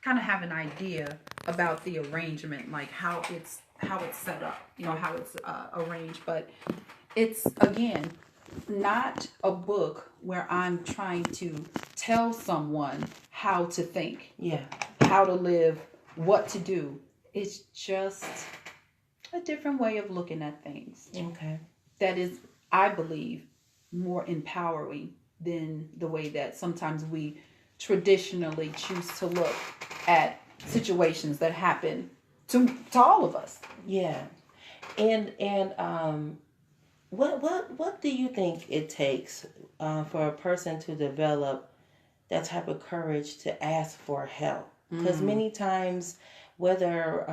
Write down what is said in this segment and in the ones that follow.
kind of have an idea about the arrangement, like how it's set up, how it's arranged. But it's, again, not a book where I'm trying to tell someone how to think, Yeah. how to live, what to do. It's just a different way of looking at things. Okay. That is, I believe, more empowering than the way that sometimes we traditionally choose to look at situations that happen to all of us. Yeah. And what do you think it takes for a person to develop that type of courage to ask for help? Because many times, whether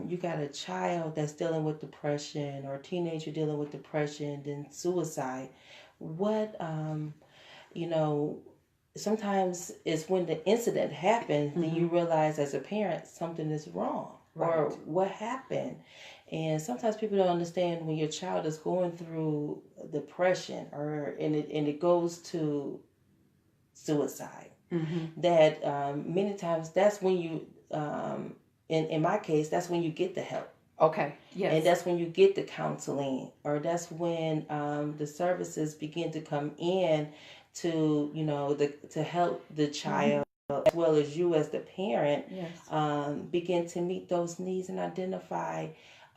you got a child that's dealing with depression or a teenager dealing with depression, then suicide, what you know, sometimes it's when the incident happens, then you realize as a parent something is wrong, or Right. what happened. And sometimes people don't understand when your child is going through depression, or and it goes to suicide, that many times that's when you in my case, that's when you get the help. Okay. And Yes. that's when you get the counseling, or that's when the services begin to come in to, to help the child, as well as you as the parent, Yes. begin to meet those needs and identify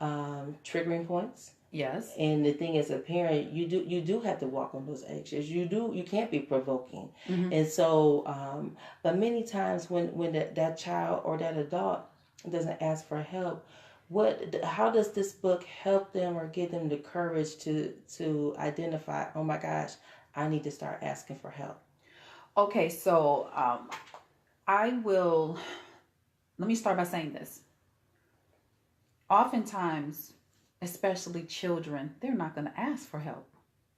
triggering points. Yes. And the thing, as a parent, you do have to walk on those eggshells. You can't be provoking. And so, but many times when that child or that adult doesn't ask for help, how does this book help them or give them the courage to identify, oh my gosh, I need to start asking for help? Okay. So I will. Let me start by saying this. Oftentimes, especially children, they're not going to ask for help.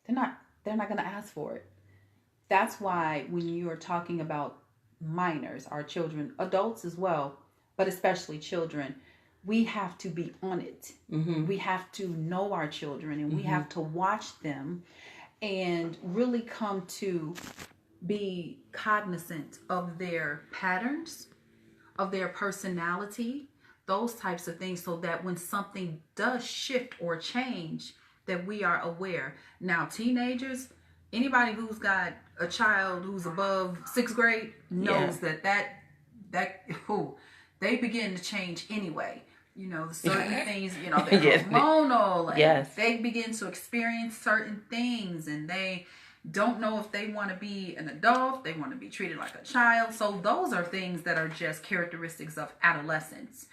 They're not going to ask for it. That's why when you are talking about minors, our children, adults as well, but especially children, we have to be on it. We have to know our children, and we have to watch them and really come to be cognizant of their patterns, of their personality, those types of things, so that when something does shift or change, that we are aware. Now, teenagers, anybody who's got a child who's above sixth grade knows that who they begin to change anyway. Certain things, they're Yes. hormonal, and Yes. they begin to experience certain things, and they don't know if they want to be an adult, they want to be treated like a child. So those are things that are just characteristics of adolescence.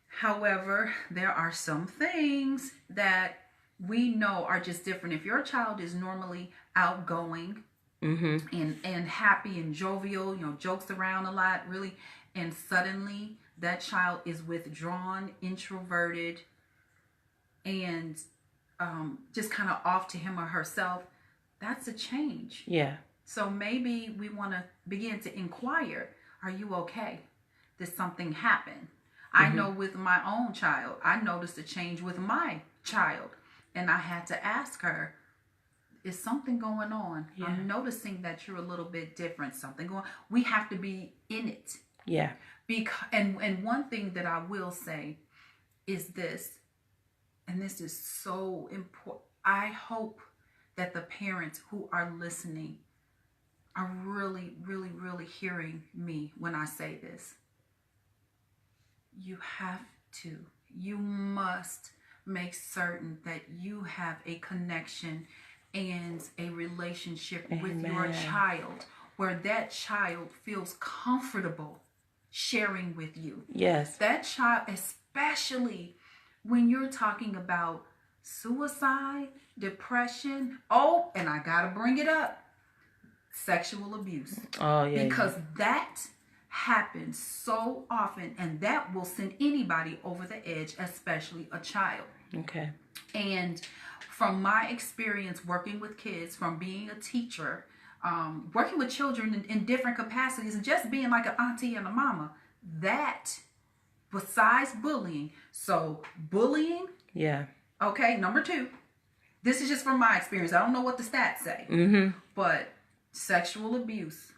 However, there are some things that we know are just different. If your child is normally outgoing and happy and jovial, jokes around a lot, really, and suddenly that child is withdrawn, introverted, and just kind of off to him or herself, that's a change. Yeah. So maybe we want to begin to inquire, are you okay? Did something happen? I know with my own child, I noticed a change with my child, and I had to ask her, is something going on? Yeah. I'm noticing that you're a little bit different. Something going on. We have to be in it. Yeah. And one thing that I will say is this, and this is so important. I hope that the parents who are listening are really, really, really hearing me when I say this. You must make certain that you have a connection and a relationship with your child, where that child feels comfortable sharing with you. Yes. That child, especially when you're talking about suicide, depression, and I gotta bring it up, sexual abuse. Oh, yeah. Because that happens so often, and that will send anybody over the edge, especially a child. Okay. And from my experience working with kids, from being a teacher, working with children in different capacities, and just being like an auntie and a mama, that, besides bullying, so bullying, Yeah. okay, number 2, this is just from my experience, I don't know what the stats say, but sexual abuse,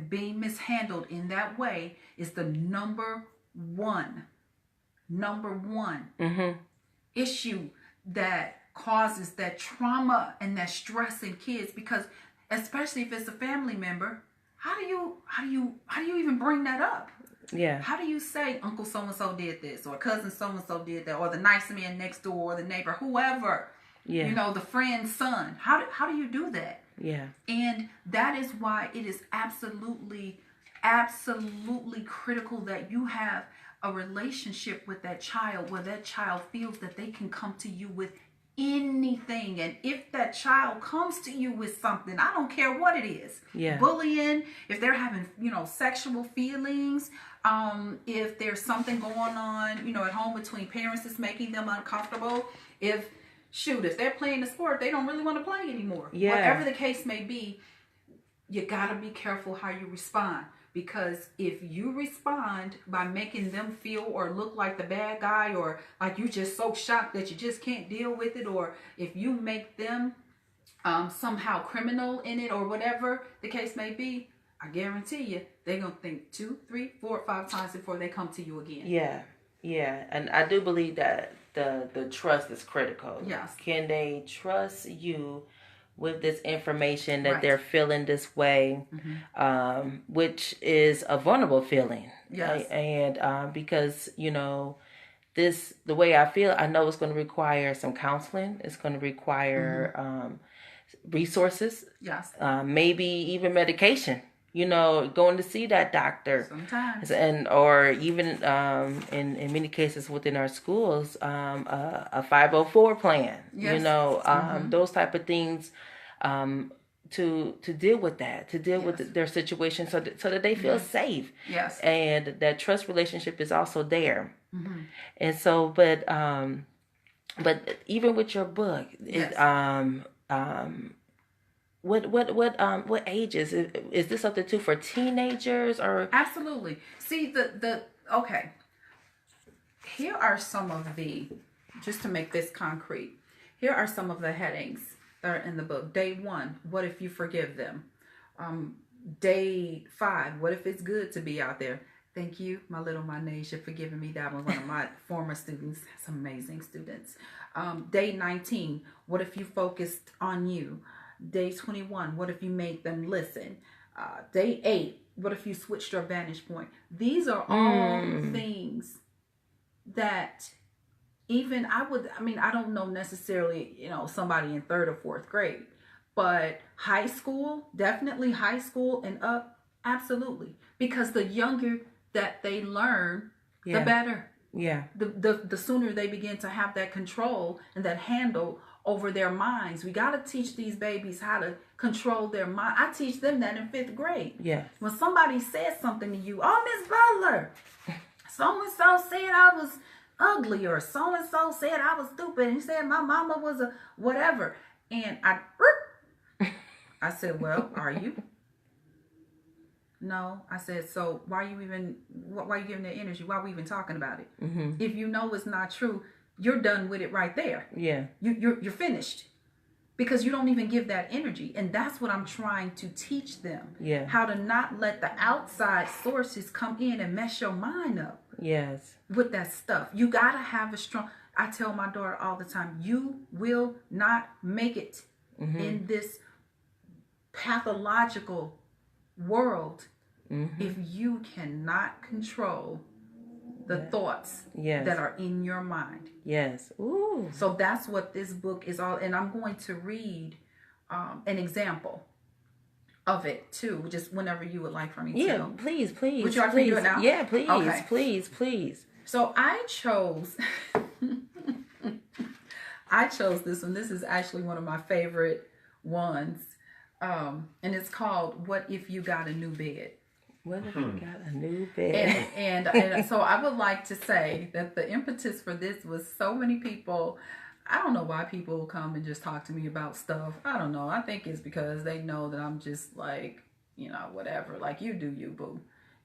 being mishandled in that way is the number one issue that causes that trauma and that stress in kids. Because especially if it's a family member, how do you even bring that up? Yeah. How do you say Uncle so and so did this, or cousin so and so did that, or the nice man next door, or the neighbor, whoever? Yeah. You know, the friend's son. How do you do that? Yeah. And that is why it is absolutely critical that you have a relationship with that child where that child feels that they can come to you with anything. And if that child comes to you with something, I don't care what it is. Yeah. Bullying, if they're having, sexual feelings, if there's something going on, at home between parents that's making them uncomfortable, if they're playing a sport they don't really want to play anymore. Yeah. Whatever the case may be, you gotta be careful how you respond. Because if you respond by making them feel or look like the bad guy, or like you just so shocked that you just can't deal with it, or if you make them somehow criminal in it, or whatever the case may be, I guarantee you they're gonna think 2, 3, 4, 5 times before they come to you again. Yeah, and I do believe that the trust is critical. Yes. Can they trust you with this information that Right. they're feeling this way, which is a vulnerable feeling. Yes. And because, the way I feel, I know it's going to require some counseling. It's going to require resources. Yes. Maybe even medication. Going to see that doctor. Sometimes. Or even in many cases within our schools, a 504 plan. Yes. Those type of things to deal with that, to deal with their situation, so that they feel safe. Yes. And that trust relationship is also there. And so, but even with your book, what ages is this up to for teenagers or? Absolutely. See okay. Here are some of just to make this concrete. Here are some of the headings that are in the book. Day 1, what if you forgive them? Day 5, what if it's good to be out there? Thank you, my little Manesha, for giving me that one of my former students. Some amazing students. Day 19, what if you focused on you? Day 21, what if you made them listen? Day 8, what if you switched your vantage point? These are all things that even I don't know necessarily, somebody in 3rd or 4th grade, but high school, definitely high school and up, absolutely. Because the younger that they learn, the better. Yeah. The sooner they begin to have that control and that handle over their minds. We got to teach these babies how to control their mind. I teach them that in 5th grade. Yeah. When somebody says something to you, oh, Miss Butler, so-and-so said I was ugly, or so-and-so said I was stupid, and he said my mama was a whatever. And I said, well, are you? No. I said, so why are you giving that energy? Why are we even talking about it? If you know it's not true, you're done with it right there. Yeah. You're finished. Because you don't even give that energy. And that's what I'm trying to teach them. Yeah. How to not let the outside sources come in and mess your mind up. Yes. With that stuff. You got to have a strong... I tell my daughter all the time, you will not make it in this pathological world if you cannot control the thoughts that are in your mind. Yes. Ooh. So that's what this book is all. And I'm going to read an example of it too, just whenever you would like for me to. Yeah, please. Would you like me to do it now? Yeah, please. Okay. Please. So I chose this one. This is actually one of my favorite ones. And it's called What If You Got a New Bed? What if you got a new bed? And so I would like to say that the impetus for this was so many people. I don't know why people come and just talk to me about stuff. I don't know. I think it's because they know that I'm just like, whatever. Like, you do you, boo.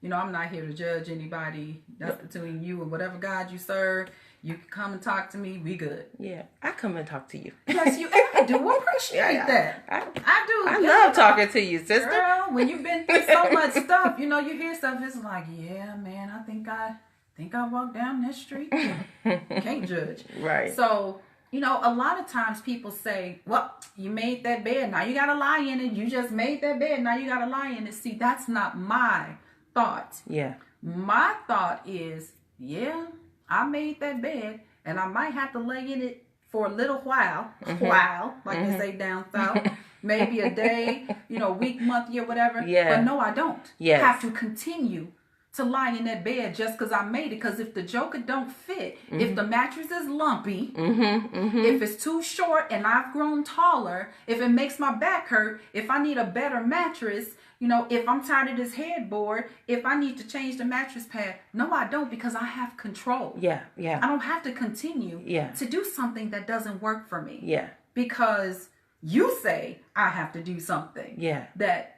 I'm not here to judge anybody. That's between you and whatever God you serve. You can come and talk to me. We good. Yeah, I come and talk to you. Yes, you. And I do appreciate that. I do. I love talking to you, sister. Girl, when you've been through so much stuff, you know, you hear stuff. It's like, yeah, man, I think I walked down this street. Can't judge. Right. So, you know, a lot of times people say, well, you made that bed. Now you got to lie in it. You just made that bed. Now you got to lie in it. See, that's not my thought. Yeah. My thought is, yeah, I made that bed and I might have to lay in it for a little while, like they say down south, maybe a day, you know, week, month, year, whatever. Yeah. But no, I don't Yes. have to continue to lie in that bed just because I made it. Because if the joker don't fit, if the mattress is lumpy, if it's too short and I've grown taller, if it makes my back hurt, if I need a better mattress, you know, if I'm tired of this headboard, if I need to change the mattress pad, no, I don't, because I have control. Yeah, yeah. I don't have to continue Yeah. to do something that doesn't work for me. Yeah. Because you say I have to do something Yeah. that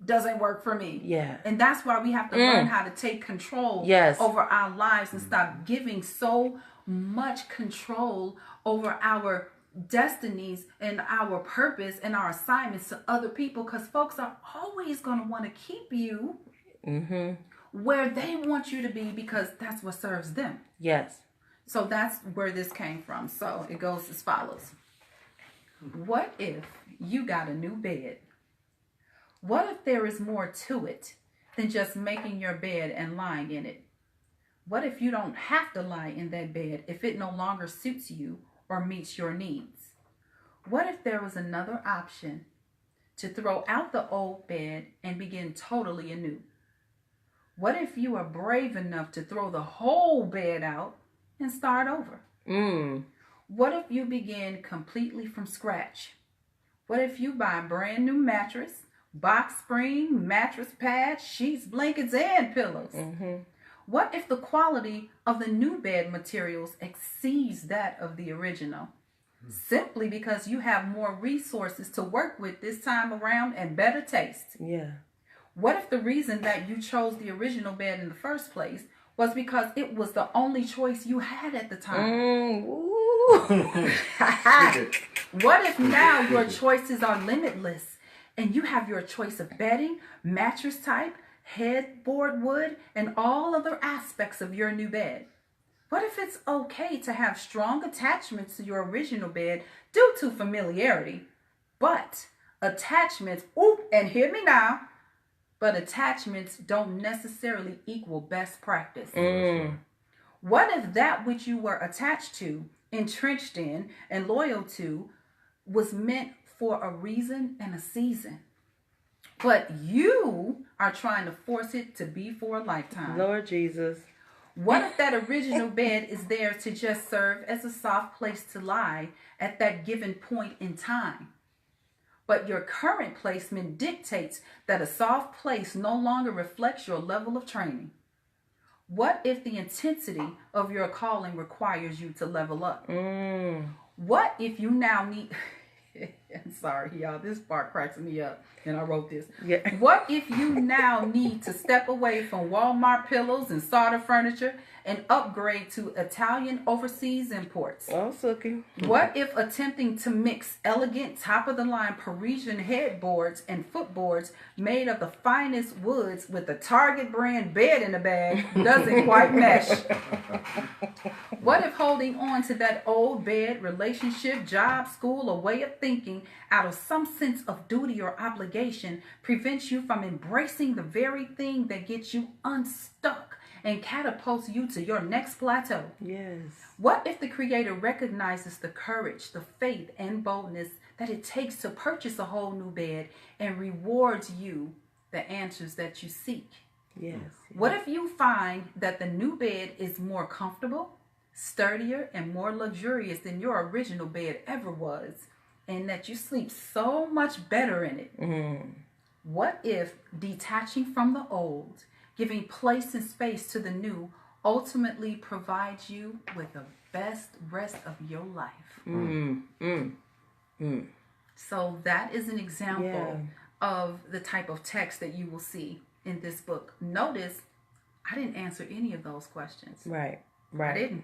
doesn't work for me. Yeah. And that's why we have to learn how to take control Yes. over our lives and stop giving so much control over our destinies and our purpose and our assignments to other people, because folks are always going to want to keep you where they want you to be, because that's what serves them. Yes. So that's where this came from. So it goes as follows. What if you got a new bed? What if there is more to it than just making your bed and lying in it? What if you don't have to lie in that bed if it no longer suits you or meets your needs? What if there was another option to throw out the old bed and begin totally anew? What if you are brave enough to throw the whole bed out and start over? What if you begin completely from scratch? What if you buy a brand new mattress, box spring, mattress pad, sheets, blankets, and pillows? What if the quality of the new bed materials exceeds that of the original? Simply because you have more resources to work with this time around and better taste. Yeah. What if the reason that you chose the original bed in the first place was because it was the only choice you had at the time? What if now your choices are limitless and you have your choice of bedding, mattress type, headboard wood, and all other aspects of your new bed? What if it's okay to have strong attachments to your original bed due to familiarity, but attachments, and hear me now, but attachments don't necessarily equal best practice? What if that which you were attached to, entrenched in, and loyal to was meant for a reason and a season, but you are trying to force it to be for a lifetime? Lord Jesus. What if that original bed is there to just serve as a soft place to lie at that given point in time, but your current placement dictates that a soft place no longer reflects your level of training? What if the intensity of your calling requires you to level up? What if you now need... I'm sorry, y'all. This part cracks me up, and I wrote this. Yeah. What if you now need to step away from Walmart pillows and solder furniture and upgrade to Italian overseas imports? Oh, Sookie. What if attempting to mix elegant, top-of-the-line Parisian headboards and footboards made of the finest woods with the Target brand bed in the bag doesn't quite mesh? What if holding on to that old bed, relationship, job, school, or way of thinking out of some sense of duty or obligation prevents you from embracing the very thing that gets you unstuck and catapults you to your next plateau? Yes. What if the Creator recognizes the courage, the faith, and boldness that it takes to purchase a whole new bed and rewards you the answers that you seek? Yes. What if you find that the new bed is more comfortable, sturdier, and more luxurious than your original bed ever was, and that you sleep so much better in it? What if detaching from the old, giving place and space to the new, ultimately provides you with the best rest of your life? So that is an example of the type of text that you will see in this book. Notice, I didn't answer any of those questions. Right. I didn't.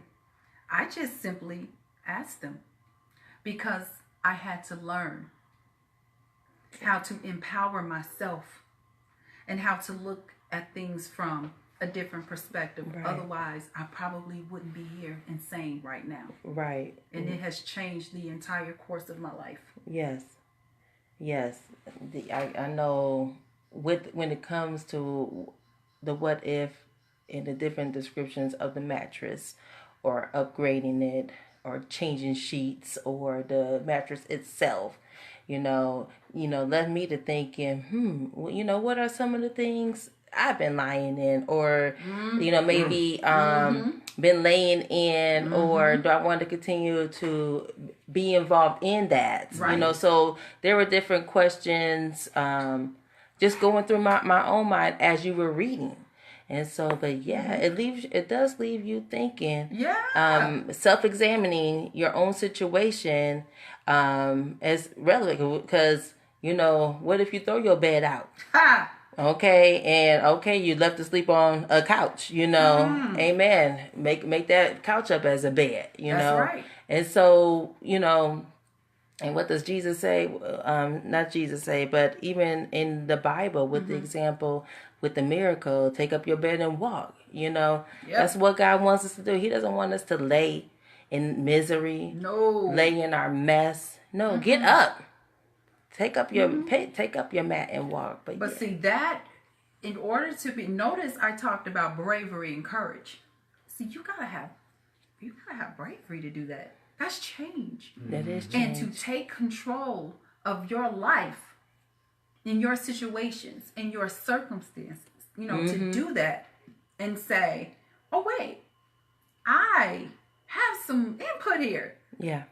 I just simply asked them because I had to learn how to empower myself and how to look at things from a different perspective. Right. Otherwise, I probably wouldn't be here insane right now. Right. And it has changed the entire course of my life. Yes. Yes. I know when it comes to the what if and the different descriptions of the mattress or upgrading it or changing sheets or the mattress itself, led me to thinking, well, what are some of the things I've been lying in, or maybe been laying in, or do I want to continue to be involved in that? Right. So there were different questions just going through my own mind as you were reading. And so, but yeah, it does leave you thinking, self-examining your own situation as relevant, because what if you throw your bed out? Ha! Okay, you left to sleep on a couch, amen. Make that couch up as a bed, That's right. And so, and what does Jesus say? Not Jesus say, but even in the Bible with the example, with the miracle, take up your bed and walk, That's what God wants us to do. He doesn't want us to lay in misery, lay in our mess. No, get up. Take up your mat and walk. But see that, in order to be notice, I talked about bravery and courage. See, you gotta have bravery to do that. That's change. That is change. And to take control of your life, in your situations, in your circumstances, to do that and say, oh wait, I have some input here. Yeah.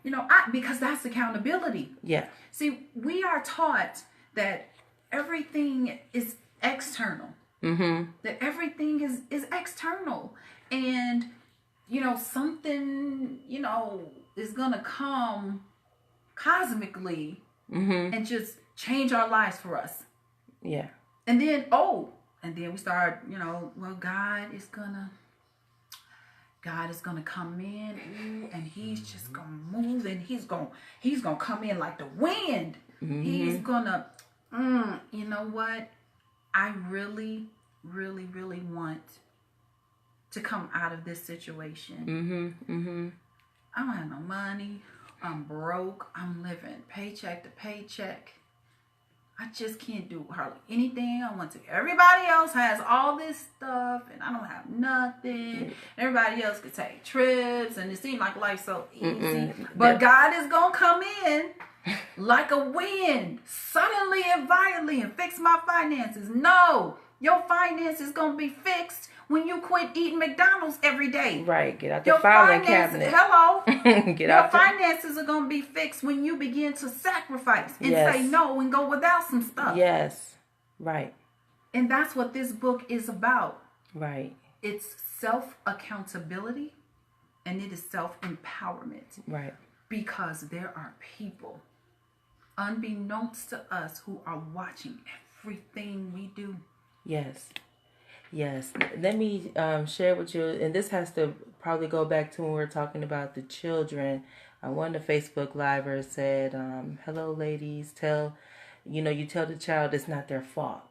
Because that's accountability. Yeah. See, we are taught that everything is external. That everything is external. And, something, is going to come cosmically and just change our lives for us. Yeah. And then we start, well, God is gonna come in, and he's just gonna move, and he's gonna come in like the wind. He's gonna, you know what? I really, really, really want to come out of this situation. I don't have no money. I'm broke. I'm living paycheck to paycheck. I just can't do hardly anything I want to. Everybody else has all this stuff, and I don't have nothing. Everybody else could take trips, and it seems like life's so easy. But God is going to come in like a wind, suddenly and violently, and fix my finances. No, your finances going to be fixed when you quit eating McDonald's every day. Right, get out the filing cabinet. Hello. Your finances are going to be fixed when you begin to sacrifice and say no and go without some stuff. Yes, right. And that's what this book is about. Right. It's self-accountability and it is self-empowerment. Right. Because there are people, unbeknownst to us, who are watching everything we do. Yes. Yes. Let me share with you, and this has to probably go back to when we were talking about the children. One of the Facebook livers said, hello, ladies, you tell the child it's not their fault.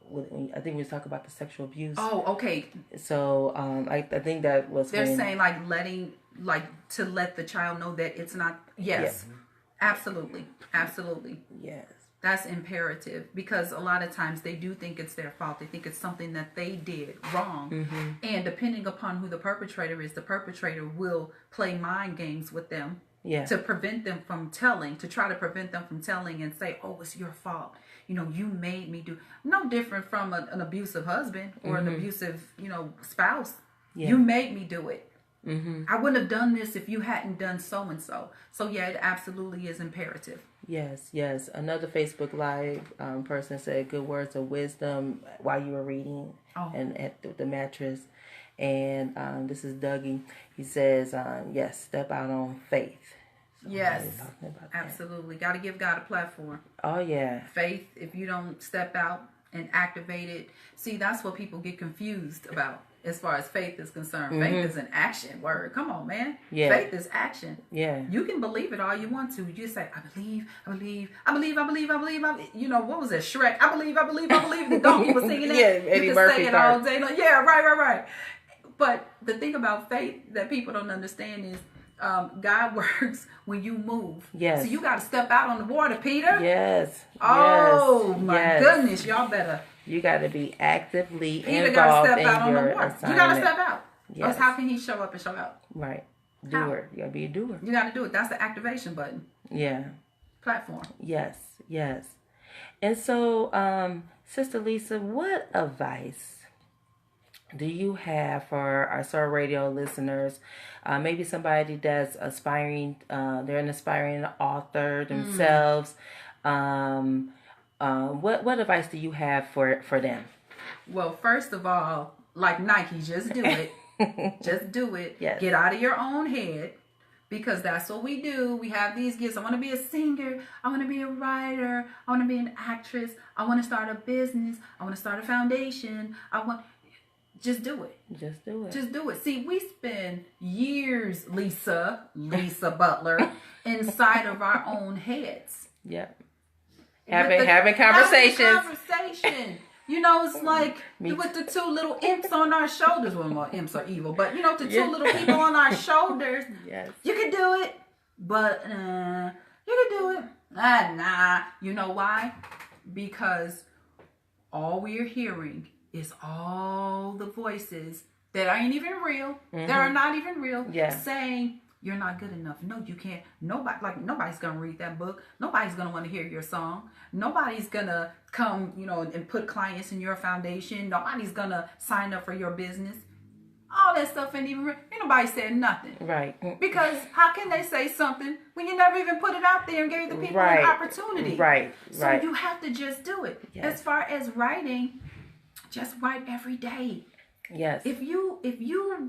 I think we was talking about the sexual abuse. Oh, okay. So I think that was They're saying to let the child know that it's not. Yes. Yeah. Absolutely. Yes. That's imperative, because a lot of times they do think it's their fault. They think it's something that they did wrong. And depending upon who the perpetrator is, the perpetrator will play mind games with them to prevent them from telling, to try to prevent them from telling and say, oh, it's your fault. You made me do. No different from an abusive husband or an abusive, spouse. Yeah. You made me do it. I wouldn't have done this if you hadn't done so and so. So yeah, it absolutely is imperative. Yes. Another Facebook Live person said good words of wisdom while you were reading and at the mattress. And this is Dougie. He says, yes, step out on faith. So yes, absolutely. Got to give God a platform. Oh, yeah. Faith, if you don't step out and activate it. See, that's what people get confused about. as far as faith is concerned. Faith is an action word. Come on, man. Yeah. Faith is action. Yeah. You can believe it all you want to. You just say, I believe, I believe, I believe, I believe, I believe, I believe. You know, what was it? Shrek. I believe, I believe, I believe. The donkey was singing that. Yeah, Eddie you can Murphy say it part. all day long. Yeah, right. But the thing about faith that people don't understand is God works when you move. Yes. So you got to step out on the water, Peter. Yes. Oh, yes. my yes. goodness. Y'all better. You got to be actively Peter involved got to step in out on the your water. assignment. You got to step out. Yes. Else how can he show up and show out? Right. How? Doer. You got to be a doer. You got to do it. That's the activation button. Yeah. Platform. Yes. And so, Sister Lisa, what advice do you have for our Soar Radio listeners? Maybe somebody that's aspiring, they're an aspiring author themselves. What advice do you have for them? Well, first of all, like Nike, just do it. Just do it. Yes. Get out of your own head. Because that's what we do. We have these gifts. I want to be a singer. I want to be a writer. I want to be an actress. I want to start a business. I want to start a foundation. Just do it. Just do it. Just do it. See, we spend years, Lisa Butler, inside of our own heads. Yeah. Having conversations. Conversation. You know, it's like with the two little imps on our shoulders. Well, more imps are evil, but you know, the two little people on our shoulders. Yes. You can do it, but you can do it. Nah. You know why? Because all we're hearing is all the voices that ain't even real. That are not even real. Yeah. Saying you're not good enough. No, you can't. Nobody's gonna read that book. Nobody's gonna want to hear your song. Nobody's gonna come, and put clients in your foundation. Nobody's gonna sign up for your business. All that stuff ain't even real. Ain't nobody said nothing. Right. Because how can they say something when you never even put it out there and gave the people an opportunity? Right. So you have to just do it. Yes. As far as writing, just write every day. Yes. If you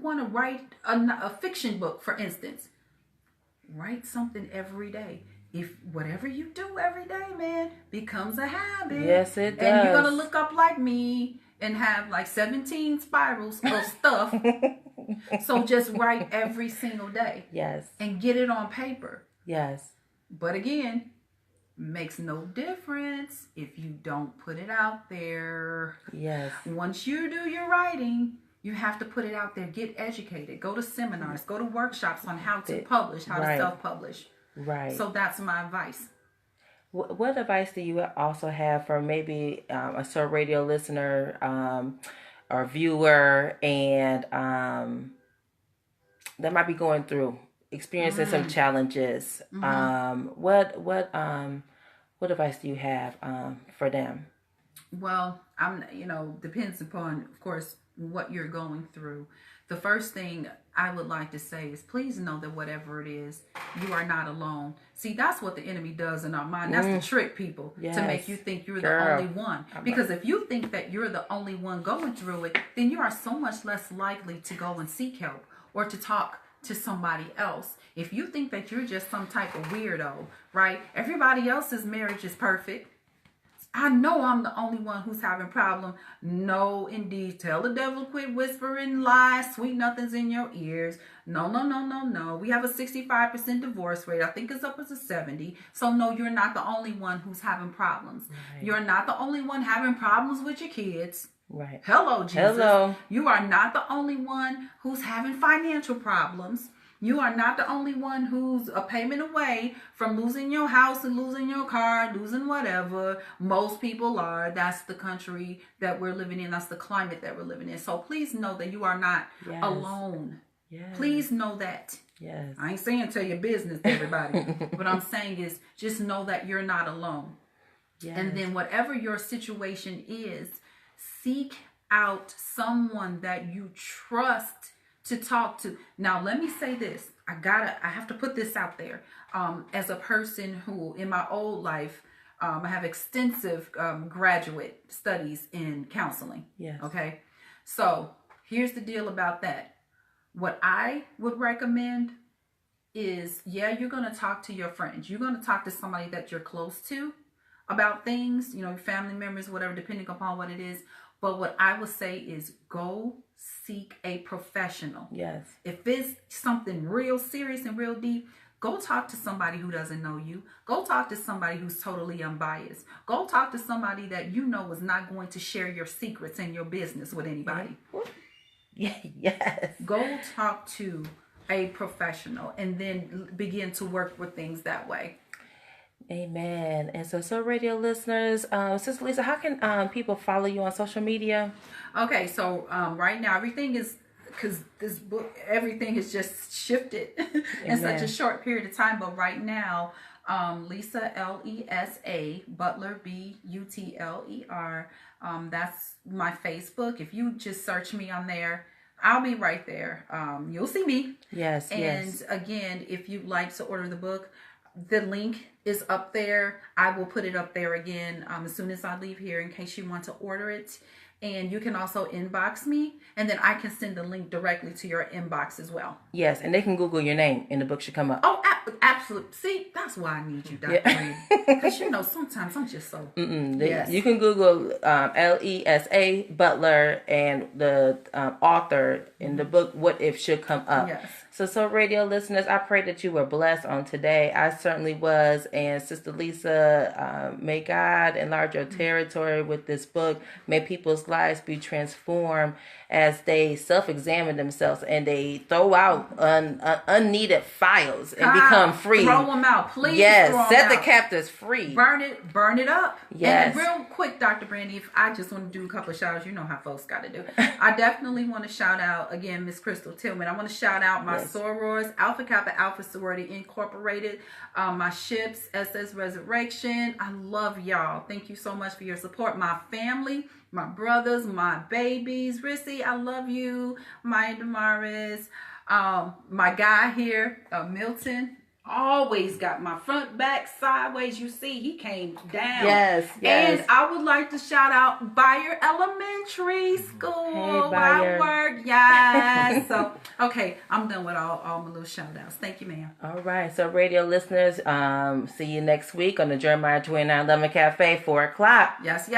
want to write a fiction book, for instance, write something every day. If whatever you do every day, man, becomes a habit. Yes, it does. And you're going to look up like me and have like 17 spirals of stuff. So just write every single day. Yes. And get it on paper. Yes. But again, makes no difference if you don't put it out there. Yes. Once you do your writing, you have to put it out there. Get educated. Go to seminars. Go to workshops on how to publish, how to self-publish. Right. So that's my advice. What advice do you also have for maybe a Soar Radio listener or viewer and that might be going through, experiencing some challenges? What advice do you have for them? Well, depends upon, of course, what you're going through. The first thing I would like to say is please know that whatever it is, you are not alone. See, that's what the enemy does in our mind. That's the trick, people, to make you think you're the only one. Because if you think that you're the only one going through it, then you are so much less likely to go and seek help or to talk to somebody else. If you think that you're just some type of weirdo, right? Everybody else's marriage is perfect. I know I'm the only one who's having problem. No, indeed. Tell the devil quit whispering lies. Sweet nothings in your ears. No. We have a 65% divorce rate. I think it's up to 70. So no, you're not the only one who's having problems. Right. You're not the only one having problems with your kids. Right. Hello, Jesus. Hello. You are not the only one who's having financial problems. You are not the only one who's a payment away from losing your house and losing your car, losing whatever. Most people are. That's the country that we're living in. That's the climate that we're living in. So please know that you are not alone. Yes. Please know that. Yes. I ain't saying tell your business to everybody. What I'm saying is just know that you're not alone. Yes. And then whatever your situation is, seek out someone that you trust to talk to. Now, let me say this. I have to put this out there. As a person who, in my old life, I have extensive graduate studies in counseling. Yes. Okay. So here's the deal about that. What I would recommend is, you're going to talk to your friends. You're going to talk to somebody that you're close to about things, family members, whatever, depending upon what it is. But what I would say is go seek a professional. Yes. If it's something real serious and real deep, go talk to somebody who doesn't know you. Go talk to somebody who's totally unbiased. Go talk to somebody that you know is not going to share your secrets and your business with anybody. Yeah, yes. Go talk to a professional and then begin to work with things that way. Amen. And so radio listeners, Sister Lisa, how can people follow you on social media? Okay, so right now everything is, because this book, everything has just shifted in such a short period of time. But right now, Lisa, Lesa, Butler, Butler. That's my Facebook. If you just search me on there, I'll be right there. You'll see me. Yes. And again, if you'd like to order the book, the link is up there. I will put it up there again as soon as I leave here in case you want to order it. And you can also inbox me, and then I can send the link directly to your inbox as well. Yes, and they can Google your name, and the book should come up. Oh, absolutely. See, that's why I need you, Dr. Brady. Because sometimes I'm just so... Yes. You can Google Lesa Butler, and the author in the book, What If, should come up. Yes. So radio listeners, I pray that you were blessed on today. I certainly was. And Sister Lisa, may God enlarge your territory with this book. May people's lives be transformed as they self-examine themselves and they throw out unneeded files and become free. Throw them out, please. Yes, set the out. captives free. Burn it up. Yes. And real quick, Dr. Brandy, if I just want to do a couple of shout outs, you know how folks got to do. I definitely want to shout out again, Miss Crystal Tillman. I want to shout out my sorors, Alpha Kappa Alpha Sorority Incorporated, my ships, SS Resurrection. I love y'all. Thank you so much for your support. My family, my brothers, my babies. Rissy, I love you. Maya Damaris. My guy here, Milton, always got my front, back, sideways. You see, he came down. Yes. And I would like to shout out Bayer Elementary School. Hey, Bayer. I work. Yes. So, okay, I'm done with all my little shout outs. Thank you, ma'am. All right. So radio listeners, see you next week on the Jeremiah 2911 Cafe, 4 o'clock. Yes.